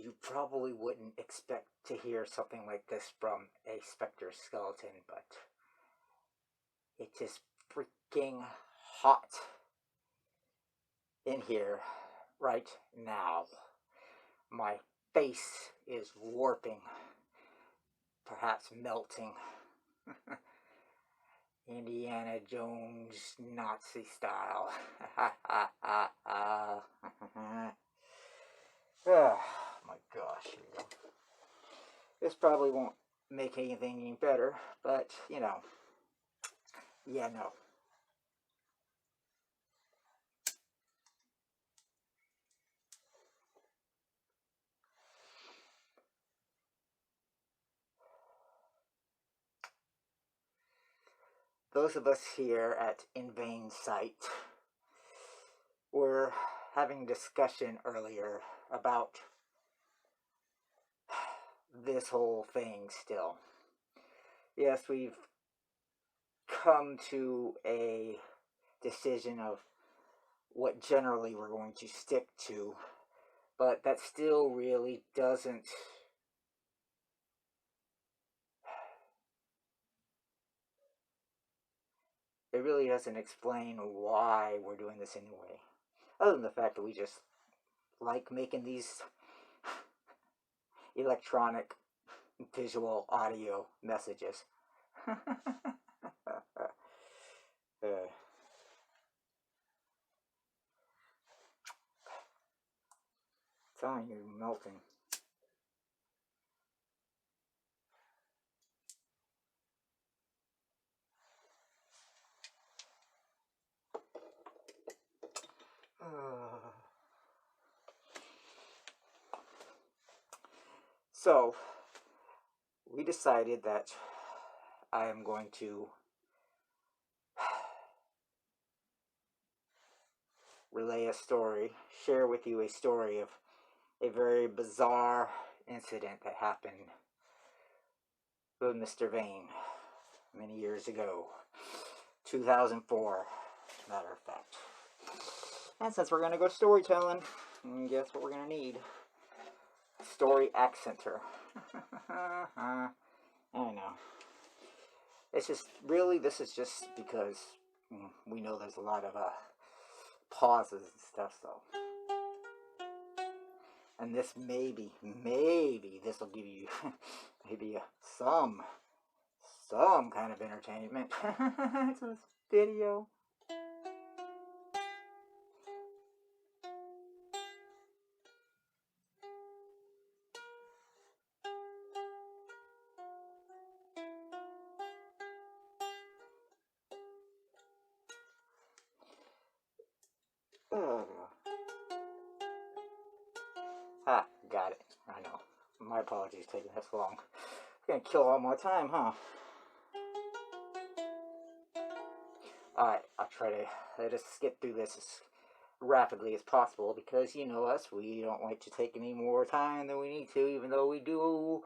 you probably wouldn't expect to hear something like this from a Specter skeleton, but it is freaking hot in here right now. My face is warping, perhaps melting. Indiana Jones Nazi style. Oh my gosh, here we go. This probably won't make anything any better, but you know, yeah, no. Those of us here at InVain Site were having discussion earlier about this whole thing still. Yes, we've come to a decision of what generally we're going to stick to, but that still really doesn't explain why we're doing this anyway, other than the fact that we just like making these electronic visual audio messages. Telling you, melting. So, we decided that I am going to relay a story, share with you a story of a very bizarre incident that happened with Mr. Vane many years ago. 2004, matter of fact. And since we're going to go storytelling, guess what we're going to need? Story accenter. I know. It's just, really, this is just because we know there's a lot of pauses and stuff, so. And this maybe this will give you maybe some kind of entertainment to this video. Ah, got it. I know. My apologies taking this long. Gonna kill all my time, huh? Alright, I'll try to just skip through this as rapidly as possible because you know us, we don't like to take any more time than we need to, even though we do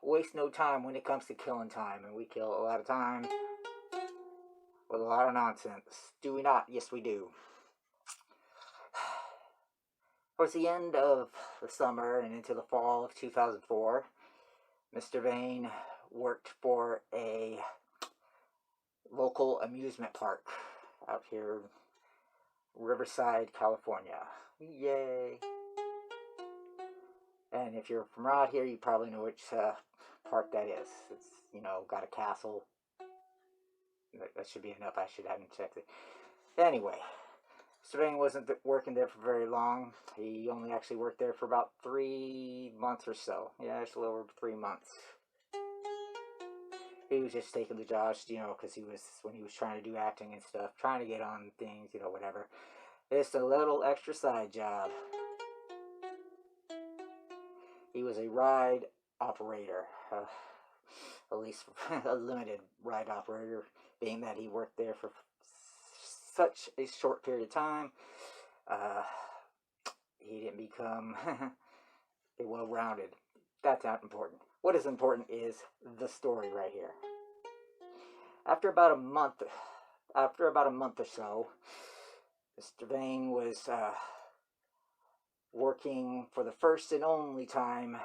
waste no time when it comes to killing time, and we kill a lot of time with a lot of nonsense. Do we not? Yes, we do. Towards the end of the summer and into the fall of 2004, Mr. Vane worked for a local amusement park out here in Riverside, California. Yay! And if you're from around here, you probably know which park that is. It's, you know, got a castle. That should be enough. I should have checked it. Anyway, Mr. Vane wasn't working there for very long. He only actually worked there for about 3 months or so. Yeah, just a little over 3 months. He was just taking the jobs, you know, because when he was trying to do acting and stuff, trying to get on things, you know, whatever. It's a little extra side job. He was a ride operator, at least a limited ride operator, being that he worked there for such a short period of time. He didn't become a well-rounded. That's not important. What is important is the story right here. After about a month or so, Mr. Vane was working for the first and only time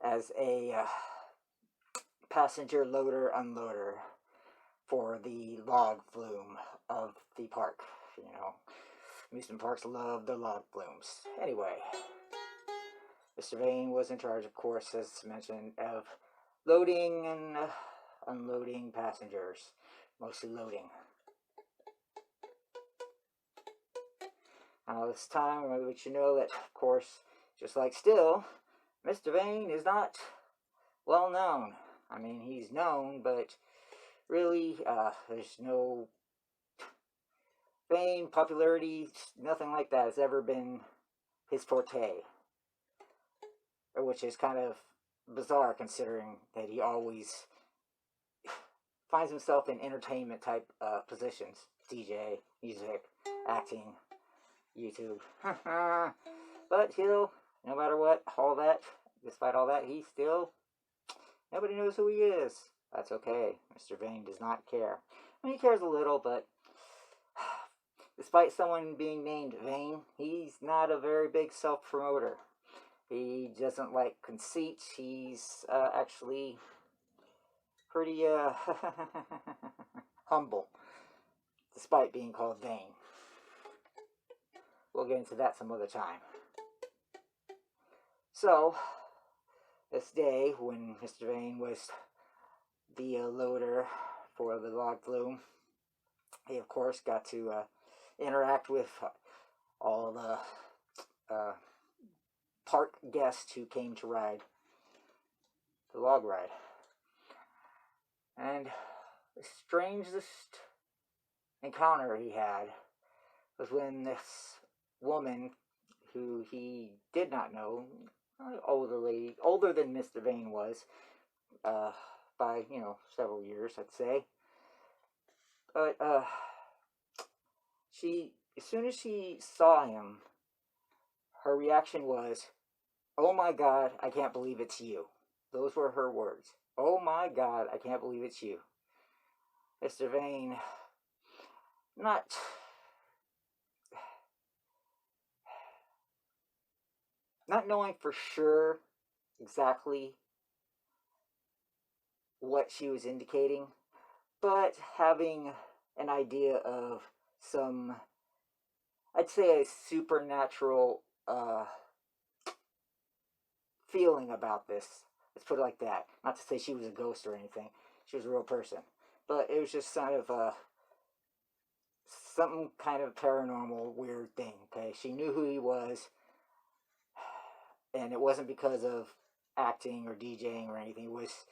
as a passenger loader unloader for the log flume of the park. You know, amusement parks love their log flumes. Anyway, Mr. Vane was in charge, of course, as mentioned, of loading and unloading passengers, mostly loading. Now, this time, I'm going to let you know that, of course, just like still, Mr. Vane is not well known. I mean, he's known, but really, there's no fame, popularity, nothing like that has ever been his forte. Which is kind of bizarre considering that he always finds himself in entertainment type positions. DJ, music, acting, YouTube. But he'll, no matter what, all that, despite all that, he still, nobody knows who he is. That's okay. Mr. Vane does not care. I mean, he cares a little, but despite someone being named Vane, he's not a very big self-promoter. He doesn't like conceit. He's actually pretty humble, despite being called Vane. We'll get into that some other time. So, this day, when Mr. Vane was the loader for the log flume, he, of course, got to interact with all the park guests who came to ride the log ride. And the strangest encounter he had was when this woman, who he did not know, older than Mr. Vane was, by, you know, several years, I'd say. But as soon as she saw him, her reaction was, "Oh my God, I can't believe it's you." Those were her words. "Oh my God, I can't believe it's you." Mr. Vane, not knowing for sure exactly what she was indicating, but having an idea of some, I'd say, a supernatural feeling about this. Let's put it like that. Not to say she was a ghost or anything. She was a real person. But it was just kind of some kind of paranormal weird thing, okay? She knew who he was, and it wasn't because of acting or DJing or anything. It was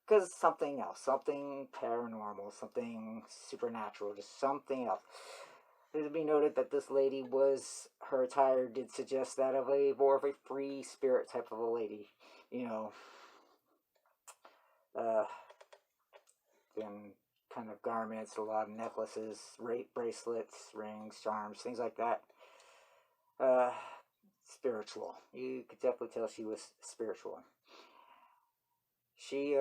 because of something else. Something paranormal, something supernatural, just something else. It should be noted that this lady was, her attire did suggest that of a more of a free spirit type of a lady, you know, in kind of garments, a lot of necklaces, bracelets, rings, charms, things like that. Spiritual. You could definitely tell she was spiritual. She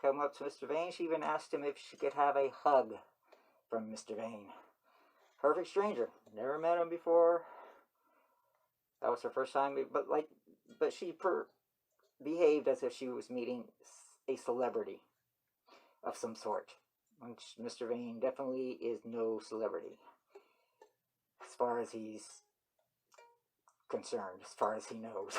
came up to Mr. Vane. She even asked him if she could have a hug from Mr. Vane. Perfect stranger. Never met him before. That was her first time. But she behaved as if she was meeting a celebrity of some sort. Which Mr. Vane definitely is no celebrity, as far as he's concerned, as far as he knows.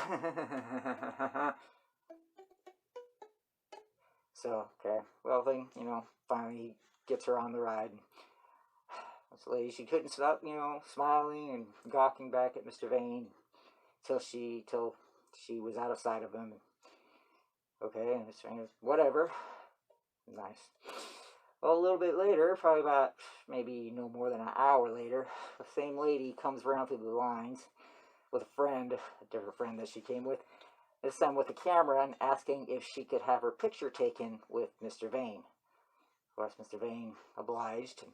So, okay. Well, then, you know, finally gets her on the ride. This lady, she couldn't stop, you know, smiling and gawking back at Mr. Vane till she was out of sight of him. Okay, and Mr. Vane was, whatever. Nice. Well, a little bit later, probably about maybe no more than an hour later, the same lady comes around through the lines with a friend, a different friend that she came with, this time with a camera, and asking if she could have her picture taken with Mr. Vane. Of course, Mr. Vane obliged, and,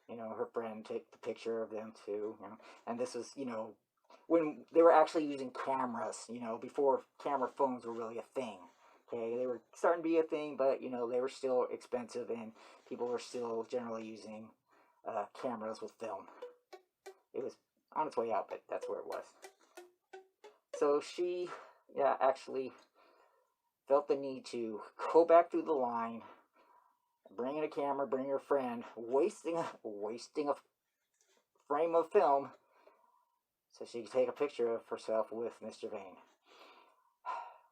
you know, her friend took the picture of them too, you know, and this was, you know, when they were actually using cameras, you know, before camera phones were really a thing. Okay, they were starting to be a thing, but, you know, they were still expensive, and people were still generally using cameras with film. It was on its way out, but that's where it was. So she, yeah, actually felt the need to go back through the line, bring in a camera, bring her friend, wasting a frame of film so she could take a picture of herself with Mr. Vane.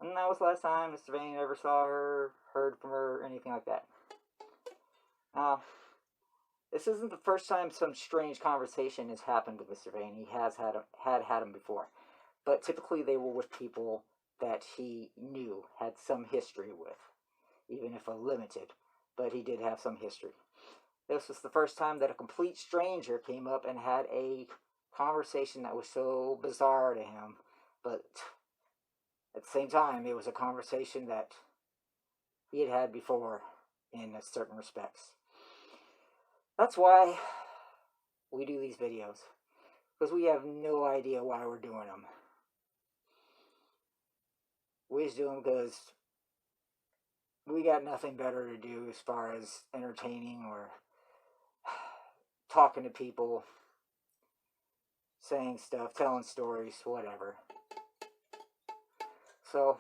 And that was the last time Mr. Vane ever saw her, heard from her, or anything like that. Now, this isn't the first time some strange conversation has happened with Mr. Vane. He has had them before. But typically they were with people that he knew, had some history with, even if a limited, but he did have some history. This was the first time that a complete stranger came up and had a conversation that was so bizarre to him, but at the same time, it was a conversation that he had had before in certain respects. That's why we do these videos, because we have no idea why we're doing them. We just do them because we got nothing better to do as far as entertaining or talking to people, saying stuff, telling stories, whatever. So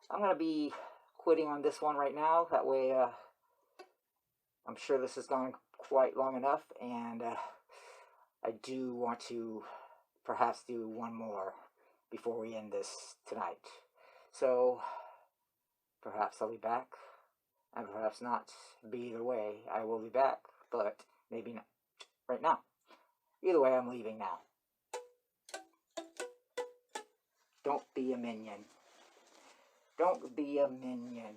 I'm going to be quitting on this one right now. That way I'm sure this has gone quite long enough, and I do want to perhaps do one more before we end this tonight. So perhaps I'll be back, and perhaps not. Be either way, I will be back, but maybe not right now. Either way, I'm leaving now. Don't be a minion. Don't be a minion.